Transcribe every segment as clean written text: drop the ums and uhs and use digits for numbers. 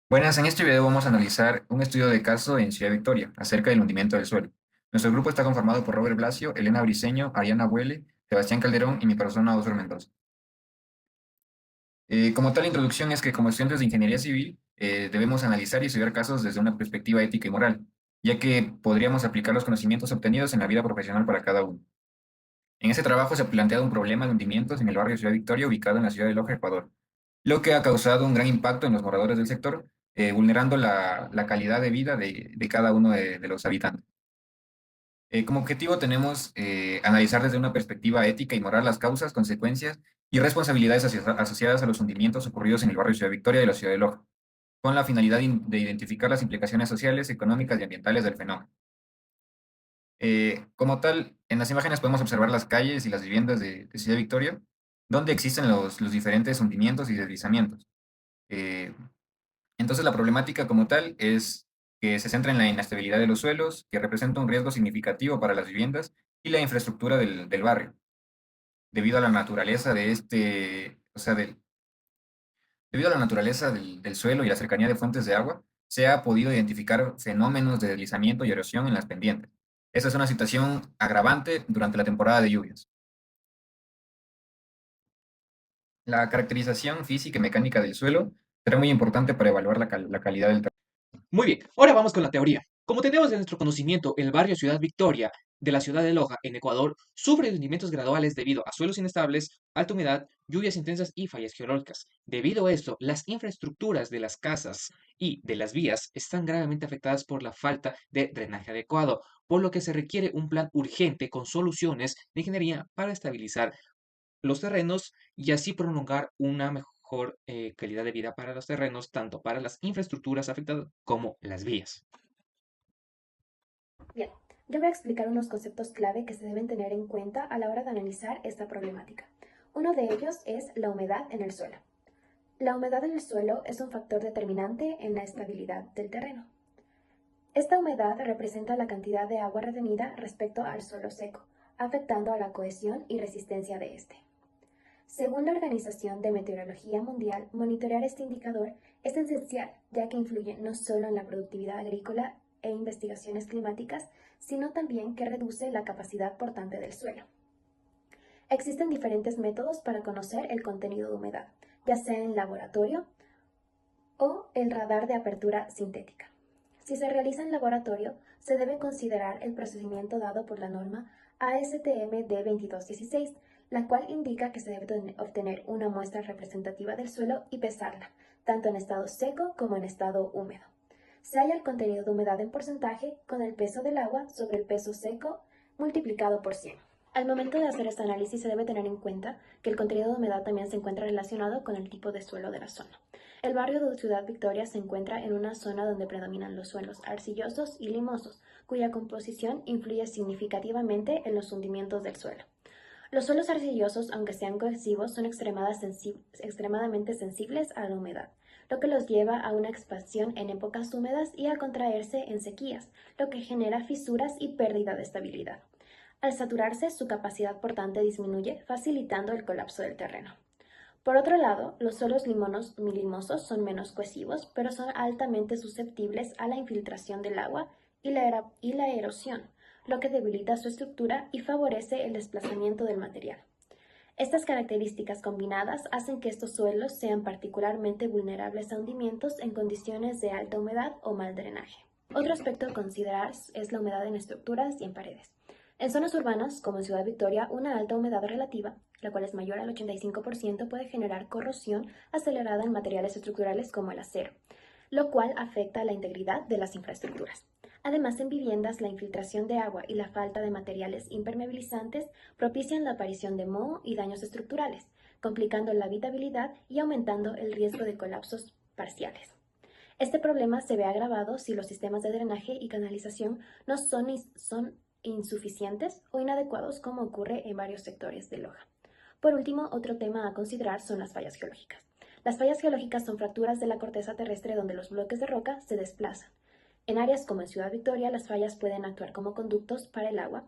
Buenas, en este video vamos a analizar un estudio de caso en Ciudad Victoria acerca del hundimiento del suelo. Nuestro grupo está conformado por Robert Blasio, Elena Briceño, Ariana Buele, Sebastián Calderón y mi persona, Oscar Mendoza. Como tal, la introducción es que como estudiantes de ingeniería civil debemos analizar y estudiar casos desde una perspectiva ética y moral, ya que podríamos aplicar los conocimientos obtenidos en la vida profesional para cada uno. En ese trabajo se ha planteado un problema de hundimientos en el barrio Ciudad Victoria, ubicado en la ciudad de Loja, Ecuador, lo que ha causado un gran impacto en los moradores del sector, vulnerando la calidad de vida de cada uno de los habitantes. Como objetivo tenemos analizar desde una perspectiva ética y moral las causas, consecuencias y responsabilidades asociadas a los hundimientos ocurridos en el barrio Ciudad Victoria de la ciudad de Loja, con la finalidad de identificar las implicaciones sociales, económicas y ambientales del fenómeno. Como tal, en las imágenes podemos observar las calles y las viviendas de Ciudad Victoria, donde existen los diferentes hundimientos y deslizamientos. Eh, entonces, la problemática como tal es que se centra en la inestabilidad de los suelos, que representa un riesgo significativo para las viviendas y la infraestructura del barrio, debido a la naturaleza de debido a la naturaleza del suelo y la cercanía de fuentes de agua, se ha podido identificar fenómenos de deslizamiento y erosión en las pendientes. Esa es una situación agravante durante la temporada de lluvias. La caracterización física y mecánica del suelo será muy importante para evaluar la calidad del terreno. Muy bien, ahora vamos con la teoría. Como tenemos de nuestro conocimiento, el barrio Ciudad Victoria de la ciudad de Loja, en Ecuador, sufre de hundimientos graduales debido a suelos inestables, alta humedad, lluvias intensas y fallas geológicas. Debido a esto, las infraestructuras de las casas y de las vías están gravemente afectadas por la falta de drenaje adecuado, por lo que se requiere un plan urgente con soluciones de ingeniería para estabilizar los terrenos y así prolongar una mejor calidad de vida para los terrenos, tanto para las infraestructuras afectadas como las vías. Bien, yo voy a explicar unos conceptos clave que se deben tener en cuenta a la hora de analizar esta problemática. Uno de ellos es la humedad en el suelo. La humedad en el suelo es un factor determinante en la estabilidad del terreno. Esta humedad representa la cantidad de agua retenida respecto al suelo seco, afectando a la cohesión y resistencia de este. Según la Organización de Meteorología Mundial, monitorear este indicador es esencial, ya que influye no solo en la productividad agrícola e investigaciones climáticas, sino también que reduce la capacidad portante del suelo. Existen diferentes métodos para conocer el contenido de humedad, ya sea en laboratorio o el radar de apertura sintética. Si se realiza en laboratorio, se debe considerar el procedimiento dado por la norma ASTM D2216, la cual indica que se debe obtener una muestra representativa del suelo y pesarla, tanto en estado seco como en estado húmedo. Se halla el contenido de humedad en porcentaje con el peso del agua sobre el peso seco multiplicado por 100. Al momento de hacer este análisis se debe tener en cuenta que el contenido de humedad también se encuentra relacionado con el tipo de suelo de la zona. El barrio de Ciudad Victoria se encuentra en una zona donde predominan los suelos arcillosos y limosos, cuya composición influye significativamente en los hundimientos del suelo. Los suelos arcillosos, aunque sean cohesivos, son extremadamente sensibles a la humedad, lo que los lleva a una expansión en épocas húmedas y a contraerse en sequías, lo que genera fisuras y pérdida de estabilidad. Al saturarse, su capacidad portante disminuye, facilitando el colapso del terreno. Por otro lado, los suelos limosos son menos cohesivos, pero son altamente susceptibles a la infiltración del agua y la erosión, lo que debilita su estructura y favorece el desplazamiento del material. Estas características combinadas hacen que estos suelos sean particularmente vulnerables a hundimientos en condiciones de alta humedad o mal drenaje. Otro aspecto a considerar es la humedad en estructuras y en paredes. En zonas urbanas, como en Ciudad Victoria, una alta humedad relativa, la cual es mayor al 85%, puede generar corrosión acelerada en materiales estructurales como el acero, lo cual afecta la integridad de las infraestructuras. Además, en viviendas, la infiltración de agua y la falta de materiales impermeabilizantes propician la aparición de moho y daños estructurales, complicando la habitabilidad y aumentando el riesgo de colapsos parciales. Este problema se ve agravado si los sistemas de drenaje y canalización no son insuficientes o inadecuados, como ocurre en varios sectores de Loja. Por último, otro tema a considerar son las fallas geológicas. Las fallas geológicas son fracturas de la corteza terrestre donde los bloques de roca se desplazan. En áreas como en Ciudad Victoria, las fallas pueden actuar como conductos para el agua,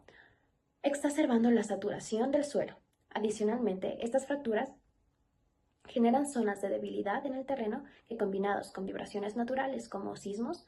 exacerbando la saturación del suelo. Adicionalmente, estas fracturas generan zonas de debilidad en el terreno que, combinados con vibraciones naturales como sismos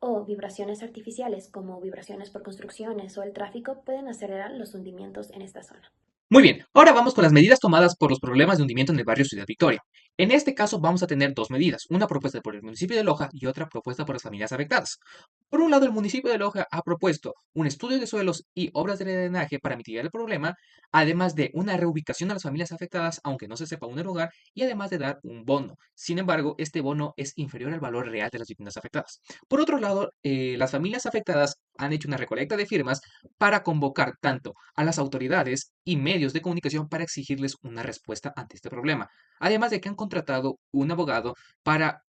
o vibraciones artificiales como vibraciones por construcciones o el tráfico, pueden acelerar los hundimientos en esta zona. Muy bien, ahora vamos con las medidas tomadas por los problemas de hundimiento en el barrio Ciudad Victoria. En este caso vamos a tener dos medidas, una propuesta por el municipio de Loja y otra propuesta por las familias afectadas. Por un lado, el municipio de Loja ha propuesto un estudio de suelos y obras de drenaje para mitigar el problema, además de una reubicación a las familias afectadas, aunque no se sepa un lugar, y además de dar un bono. Sin embargo, este bono es inferior al valor real de las viviendas afectadas. Por otro lado, las familias afectadas han hecho una recolecta de firmas para convocar tanto a las autoridades y medios de comunicación para exigirles una respuesta ante este problema. Además de que han contratado un abogado para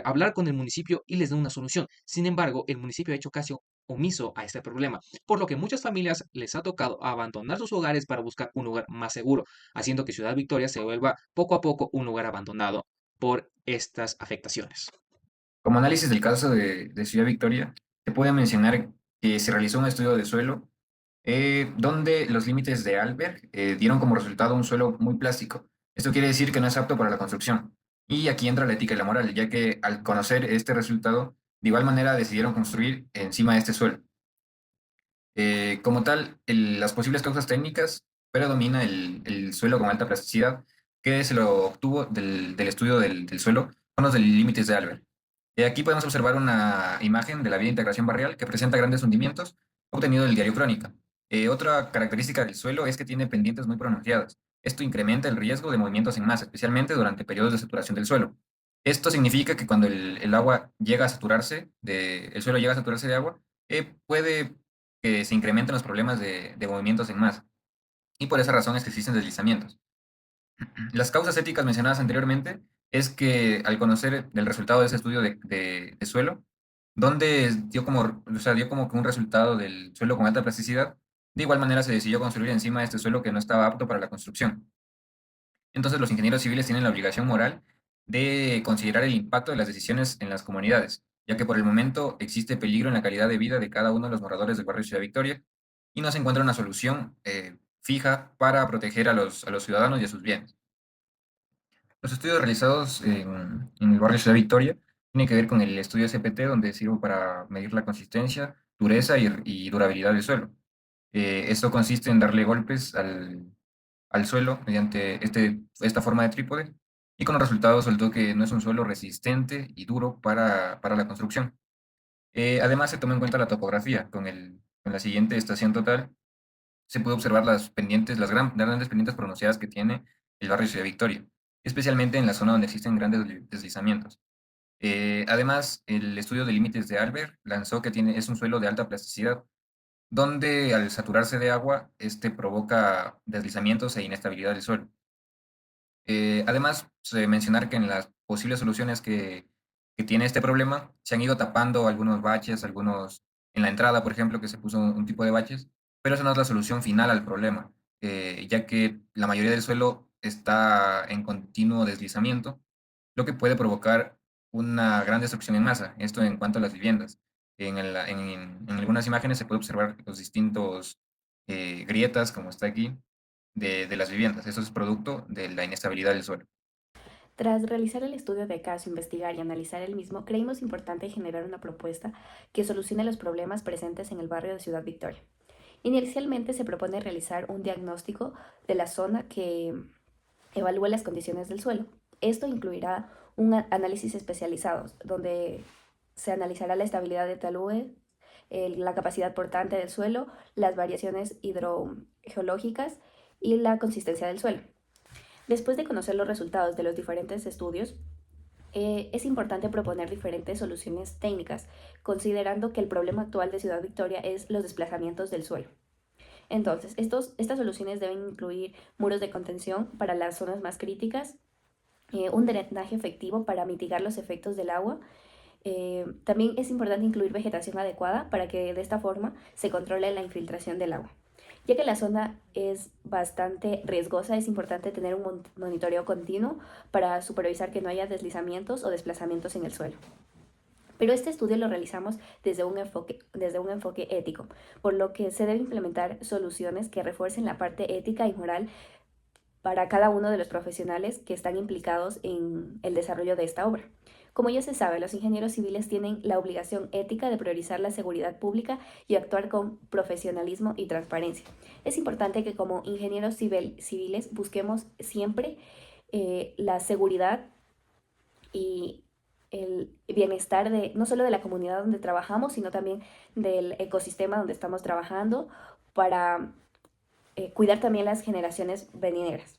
hablar con el municipio y les dé una solución. Sin embargo, el municipio ha hecho caso omiso a este problema, por lo que muchas familias les ha tocado abandonar sus hogares para buscar un lugar más seguro, haciendo que Ciudad Victoria se vuelva poco a poco un lugar abandonado por estas afectaciones. Como análisis del caso de Ciudad Victoria, se puede mencionar que se realizó un estudio de suelo donde los límites de Alberg dieron como resultado un suelo muy plástico. Esto quiere decir que no es apto para la construcción. Y aquí entra la ética y la moral, ya que al conocer este resultado, de igual manera decidieron construir encima de este suelo. Como tal, las posibles causas técnicas predomina el suelo con alta plasticidad, que se lo obtuvo del estudio del suelo con los límites de Albert. Aquí podemos observar una imagen de la vía de integración barrial que presenta grandes hundimientos obtenido del diario Crónica. Otra característica del suelo es que tiene pendientes muy pronunciadas. Esto incrementa el riesgo de movimientos en masa, especialmente durante periodos de saturación del suelo. Esto significa que cuando el agua llega a saturarse, el suelo llega a saturarse de agua, puede que se incrementen los problemas de movimientos en masa. Y por esa razón es que existen deslizamientos. Las causas éticas mencionadas anteriormente es que al conocer el resultado de ese estudio de suelo, donde dio como que un resultado del suelo con alta plasticidad, de igual manera se decidió construir encima de este suelo que no estaba apto para la construcción. Entonces los ingenieros civiles tienen la obligación moral de considerar el impacto de las decisiones en las comunidades, ya que por el momento existe peligro en la calidad de vida de cada uno de los moradores del barrio Ciudad Victoria y no se encuentra una solución fija para proteger a los ciudadanos y a sus bienes. Los estudios realizados en el barrio Ciudad Victoria tienen que ver con el estudio CPT, donde sirve para medir la consistencia, dureza y durabilidad del suelo. Esto consiste en darle golpes al suelo mediante esta forma de trípode y con el resultado resultó que no es un suelo resistente y duro para la construcción. Además, se toma en cuenta la topografía. Con la siguiente estación total se puede observar las pendientes, las grandes pendientes pronunciadas que tiene el barrio Ciudad Victoria, especialmente en la zona donde existen grandes deslizamientos. Además, el estudio de límites de Albert lanzó que es un suelo de alta plasticidad, donde al saturarse de agua, este provoca deslizamientos e inestabilidad del suelo. Además, mencionar que en las posibles soluciones que tiene este problema, se han ido tapando algunos baches, en la entrada, por ejemplo, que se puso un tipo de baches, pero esa no es la solución final al problema, ya que la mayoría del suelo está en continuo deslizamiento, lo que puede provocar una gran destrucción en masa. Esto en cuanto a las viviendas. En algunas imágenes se puede observar los distintos grietas, como está aquí, de las viviendas. Eso es producto de la inestabilidad del suelo. Tras realizar el estudio de caso, investigar y analizar el mismo, creímos importante generar una propuesta que solucione los problemas presentes en el barrio de Ciudad Victoria. Inicialmente se propone realizar un diagnóstico de la zona que evalúe las condiciones del suelo. Esto incluirá un análisis especializado, donde se analizará la estabilidad de taludes, la capacidad portante del suelo, las variaciones hidrogeológicas y la consistencia del suelo. Después de conocer los resultados de los diferentes estudios, es importante proponer diferentes soluciones técnicas, considerando que el problema actual de Ciudad Victoria es los desplazamientos del suelo. Entonces, estas soluciones deben incluir muros de contención para las zonas más críticas, un drenaje efectivo para mitigar los efectos del agua. También es importante incluir vegetación adecuada para que de esta forma se controle la infiltración del agua. Ya que la zona es bastante riesgosa, es importante tener un monitoreo continuo para supervisar que no haya deslizamientos o desplazamientos en el suelo. Pero este estudio lo realizamos desde un enfoque ético, por lo que se debe implementar soluciones que refuercen la parte ética y moral para cada uno de los profesionales que están implicados en el desarrollo de esta obra. Como ya se sabe, los ingenieros civiles tienen la obligación ética de priorizar la seguridad pública y actuar con profesionalismo y transparencia. Es importante que como ingenieros civiles busquemos siempre la seguridad y el bienestar de no solo de la comunidad donde trabajamos, sino también del ecosistema donde estamos trabajando para cuidar también las generaciones venideras.